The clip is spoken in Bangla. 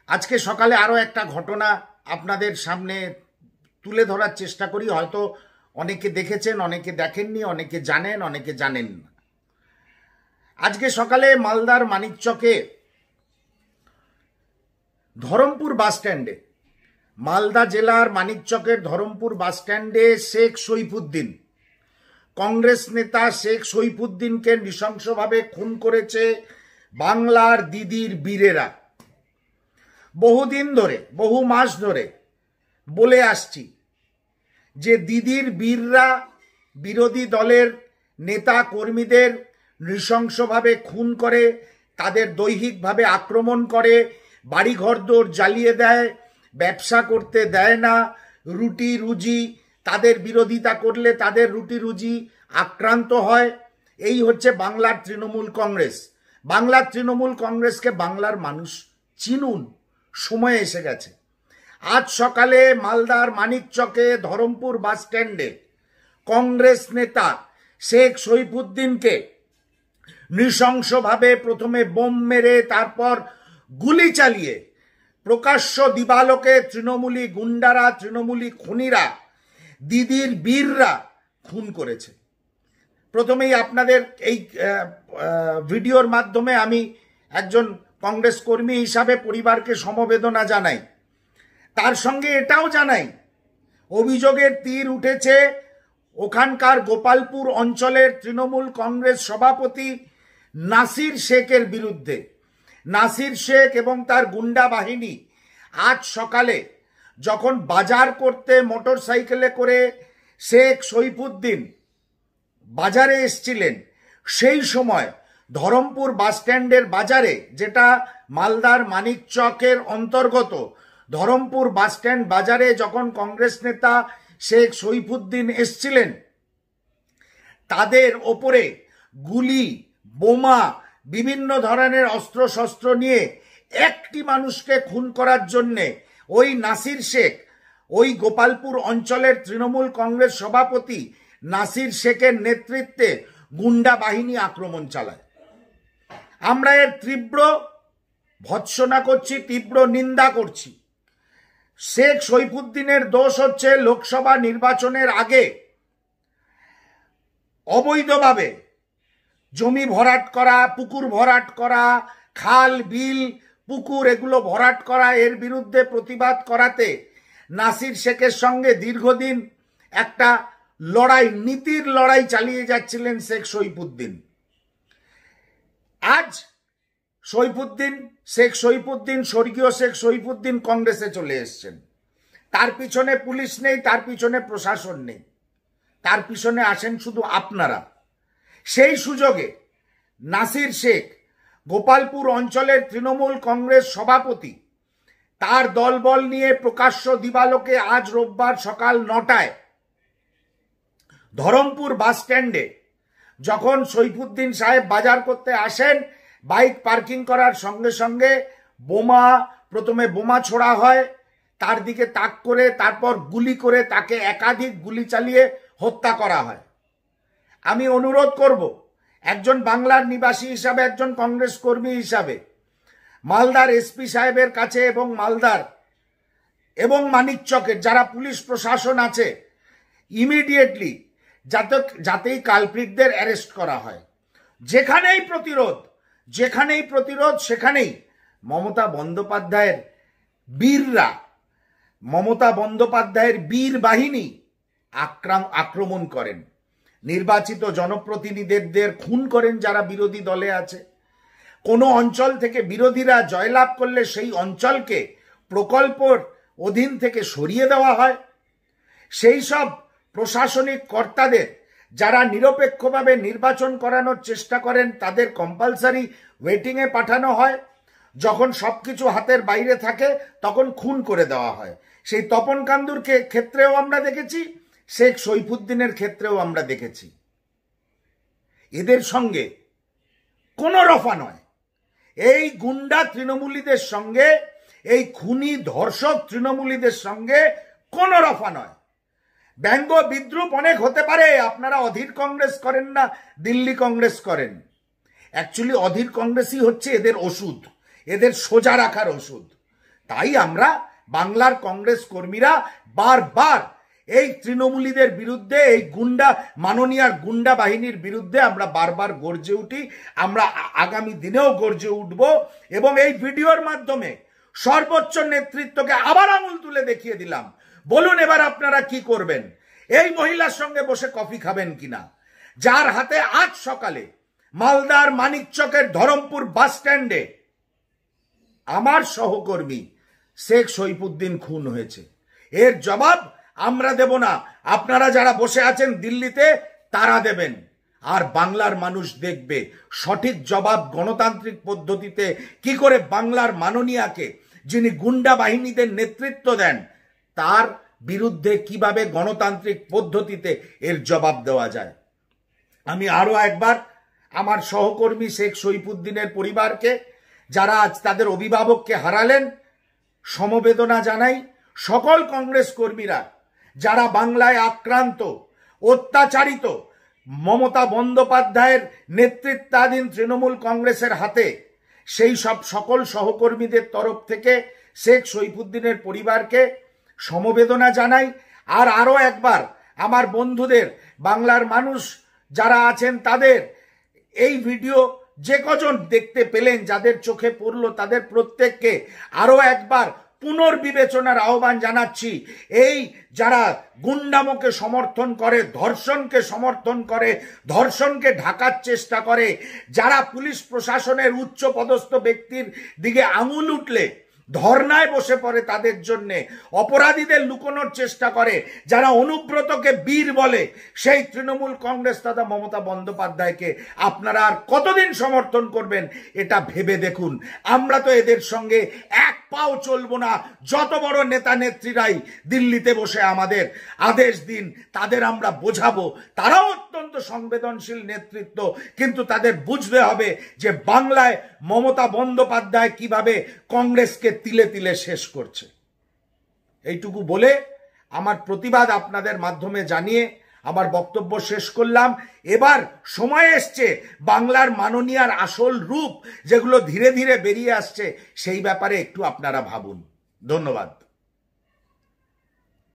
আজকে সকালে আরও একটা ঘটনা আপনাদের সামনে তুলে ধরার চেষ্টা করি। হয়তো অনেকে দেখেছেন, অনেকে দেখেননি, অনেকে জানেন, অনেকে জানেন না। আজকে সকালে মালদার মানিকচকে ধরমপুর বাস স্ট্যান্ডে, মালদা জেলার মানিকচকের ধরমপুর বাস স্ট্যান্ডে শেখ সইফুদ্দিন, কংগ্রেস নেতা শেখ সইফুদ্দিনকে নৃশংসভাবে খুন করেছে বাংলার দিদির বীরেরা। বহুদিন ধরে, বহু মাস ধরে বলে আসছি যে দিদির বীররা বিরোধী দলের নেতা কর্মীদের নৃশংসভাবে খুন করে, তাদের দৈহিকভাবে আক্রমণ করে, বাড়িঘরদোর জ্বালিয়ে দেয়, ব্যবসা করতে দেয় না, রুটি রুজি, তাদের বিরোধিতা করলে তাদের রুটি রুজি আক্রান্ত হয়। এই হচ্ছে বাংলার তৃণমূল কংগ্রেস। বাংলার তৃণমূল কংগ্রেসকে বাংলার মানুষ চিনুন, সময় এসে গেছে। আজ সকালে মালদার মানিকচকে ধরমপুর বাস স্ট্যান্ডে কংগ্রেস নেতা শেখ সইফুদ্দিনকে নৃশংসভাবে প্রথমে বোম মেরে, তারপর গুলি চালিয়ে প্রকাশ্য দিবালোকে তৃণমূলী গুন্ডারা, তৃণমূলী খুনিরা, দিদির বীররা খুন করেছে। প্রথমেই আপনাদের এই ভিডিওর মাধ্যমে আমি একজন কংগ্রেস কর্মী হিসাবে পরিবারকে সমবেদনা জানাই। তার সঙ্গে এটাও জানাই, অভিযোগের তীর উঠেছে ওখানকার গোপালপুর অঞ্চলের তৃণমূল কংগ্রেস সভাপতি নাসির শেখের বিরুদ্ধে। নাসির শেখ এবং তার গুন্ডা বাহিনী আজ সকালে যখন বাজার করতে মোটর সাইকেলে করে শেখ সইফুদ্দিন বাজারে এসছিলেন, সেই সময় ধরমপুর বাস স্ট্যান্ডের বাজারে, যেটা মালদার মানিকচকের অন্তর্গত, ধরমপুর বাস স্ট্যান্ড বাজারে যখন কংগ্রেস নেতা শেখ সইফুদ্দিন এসছিলেন, তাদের ওপরে গুলি, বোমা, বিভিন্ন ধরনের অস্ত্রশস্ত্র নিয়ে একটি মানুষকে খুন করার জন্যে ওই নাসির শেখ, ওই গোপালপুর অঞ্চলের তৃণমূল কংগ্রেস সভাপতি নাসির শেখের নেতৃত্বে গুন্ডা বাহিনী আক্রমণ চালায়। আমরা এর তীব্র ভৎসনা করছি, তীব্র নিন্দা করছি। শেখ সইফুদ্দিনের দোষ হচ্ছে লোকসভা নির্বাচনের আগে অবৈধভাবে জমি ভরাট করা, পুকুর ভরাট করা, খাল বিল পুকুর এগুলো ভরাট করা। এর বিরুদ্ধে প্রতিবাদ করাতে নাসির শেখের সঙ্গে দীর্ঘদিন একটা লড়াই, নীতির লড়াই চালিয়ে যাচ্ছিলেন শেখ সইফুদ্দিন। আজ শেখ সইফুদ্দিন, স্বর্গীয় শেখ সইফুদ্দিন কংগ্রেসে চলে এসছেন। তার পিছনে পুলিশ নেই, তার পিছনে প্রশাসন নেই, তার পিছনে আসেন শুধু আপনারা। সেই সুযোগে নাসির শেখ, গোপালপুর অঞ্চলের তৃণমূল কংগ্রেস সভাপতি, তার দলবল নিয়ে প্রকাশ্য দিবালোকে আজ রোববার সকাল 9টায় ধরমপুর বাস স্ট্যান্ডে যখন সইফুদ্দিন সাহেব বাজার করতে আসেন, বাইক পার্কিং করার সঙ্গে সঙ্গে বোমা, প্রথমে বোমা ছোড়া হয়, তার দিকে তাক করে, তারপর গুলি করে তাকে একাধিক গুলি চালিয়ে হত্যা করা হয়। আমি অনুরোধ করব, একজন বাংলার নিবাসী হিসাবে, একজন কংগ্রেস কর্মী হিসাবে, মালদার এসপি সাহেবের কাছে এবং মালদার এবং মানিকচকের যারা পুলিশ প্রশাসন আছে, ইমিডিয়েটলি যাতেই কালপ্রিটদের অ্যারেস্ট করা হয়। যেখানেই প্রতিরোধ সেখানেই মমতা বন্দ্যোপাধ্যায়ের বীররা, মমতা বন্দ্যোপাধ্যায়ের বীর বাহিনী আক্রমণ করেন, নির্বাচিত জনপ্রতিনিধিদের খুন করেন যারা বিরোধী দলে আছে। কোনো অঞ্চল থেকে বিরোধীরা জয়লাভ করলে সেই অঞ্চলকে প্রকল্পর অধীন থেকে সরিয়ে দেওয়া হয়। সেই সব প্রশাসনিক কর্তাদের যারা নিরপেক্ষভাবে নির্বাচন করানোর চেষ্টা করেন, তাদের কম্পালসারি ওয়েটিংয়ে পাঠানো হয়। যখন সবকিছু হাতের বাইরে থাকে তখন খুন করে দেওয়া হয়। সেই তপন কান্দুর ক্ষেত্রেও আমরা দেখেছি, শেখ সইফুদ্দিনের ক্ষেত্রেও আমরা দেখেছি। এদের সঙ্গে কোনো রফা নয়। এই গুন্ডা তৃণমূলীদের সঙ্গে, এই খুনি ধর্ষক তৃণমূলীদের সঙ্গে কোনো রফা নয়। ব্যঙ্গ বিদ্রুপ অনেক হতে পারে, আপনারা অধীর কংগ্রেস করেন না, দিল্লি কংগ্রেস করেন। অ্যাকচুয়ালি অধীর কংগ্রেসই হচ্ছে এদের ওষুধ, এদের সোজা রাখার ওষুধ। তাই আমরা বাংলার কংগ্রেস কর্মীরা বারবার এই তৃণমূলীদের বিরুদ্ধে, এই গুন্ডা মাননীয়ার গুন্ডা বাহিনীর বিরুদ্ধে আমরা বারবার গর্জে উঠি। আমরা আগামী দিনেও গর্জে উঠব এবং এই ভিডিওর মাধ্যমে সর্বোচ্চ নেতৃত্বকে আবার আঙুল তুলে দেখিয়ে দিলাম। বলুন এবার আপনারা কি করবেন? এই মহিলার সঙ্গে বসে কফি খাবেন কিনা, যার হাতে আজ সকালে মালদার মানিকচকের ধরমপুর বাস স্ট্যান্ডে আমার সহকর্মী শেখ সইফুদ্দিন খুন হয়েছে। এর জবাব আমরা দেব না, আপনারা যারা বসে আছেন দিল্লিতে তারা দেবেন। আর বাংলার মানুষ দেখবে সঠিক জবাব গণতান্ত্রিক পদ্ধতিতে কি করে বাংলার মাননীয়াকে, যিনি গুন্ডা বাহিনীদের নেতৃত্ব দেন, তার বিরুদ্ধে কিভাবে গণতান্ত্রিক পদ্ধতিতে এর জবাব দেওয়া যায়। আমি আরো একবার আমার সহকর্মী শেখ সইফুদ্দিনের পরিবারকে, যারা আজ তাদের অভিভাবককে হারালেন, সমবেদনা জানাই। সকল কংগ্রেস কর্মীরা যারা বাংলায় আক্রান্ত, অত্যাচারিত, মমতা বন্দ্যোপাধ্যায়ের নেতৃত্বাধীন তৃণমূল কংগ্রেসের হাতে, সেই সব সকল সহকর্মীদের তরফ থেকে শেখ সইফুদ্দিনের পরিবারকে সমবেদনা জানাই। আর আরো একবার আমার বন্ধুদের, বাংলার মানুষ যারা আছেন তাদের, এই ভিডিও যে কজন দেখতে পেলেন, যাদের চোখে পড়লো, তাদের প্রত্যেককে আরো একবার পুনর্বিবেচনার আহ্বান জানাচ্ছি। এই যারা গুন্ডামোকে সমর্থন করে, ধর্ষণকে সমর্থন করে, ধর্ষণকে ঢাকার চেষ্টা করে, যারা পুলিশ প্রশাসনের উচ্চ পদস্থ ব্যক্তির দিকে আঙুল উঠলে ধর্নায় বসে পড়ে, তাদের জন্য অপরাধীদের লুকোনোর চেষ্টা করে, যারা অনুব্রতকে বীর বলে, সেই তৃণমূল কংগ্রেস তথা মমতা বন্দ্যোপাধ্যায়কে আপনারা আর কতদিন সমর্থন করবেন এটা ভেবে দেখুন। আমরা তো এদের সঙ্গে এক পাও চলবো না। যত বড় নেতা নেত্রীরাই দিল্লিতে বসে আমাদের আদেশ দিন, তাদের আমরা বোঝাবো। তারাও অত্যন্ত সংবেদনশীল নেতৃত্ব, কিন্তু তাদের বুঝতে হবে যে বাংলায় মমতা বন্দ্যোপাধ্যায় কিভাবে কংগ্রেসকে তিলে তিলে শেষ করছে। এইটুকু বলে আমার প্রতিবাদ আপনাদের মাধ্যমে জানিয়ে আমার বক্তব্য শেষ করলাম। এবার সময় এসছে বাংলার মাননীয়ার আসল রূপ যেগুলো ধীরে ধীরে বেরিয়ে আসছে, সেই ব্যাপারে একটু আপনারা ভাবুন। ধন্যবাদ।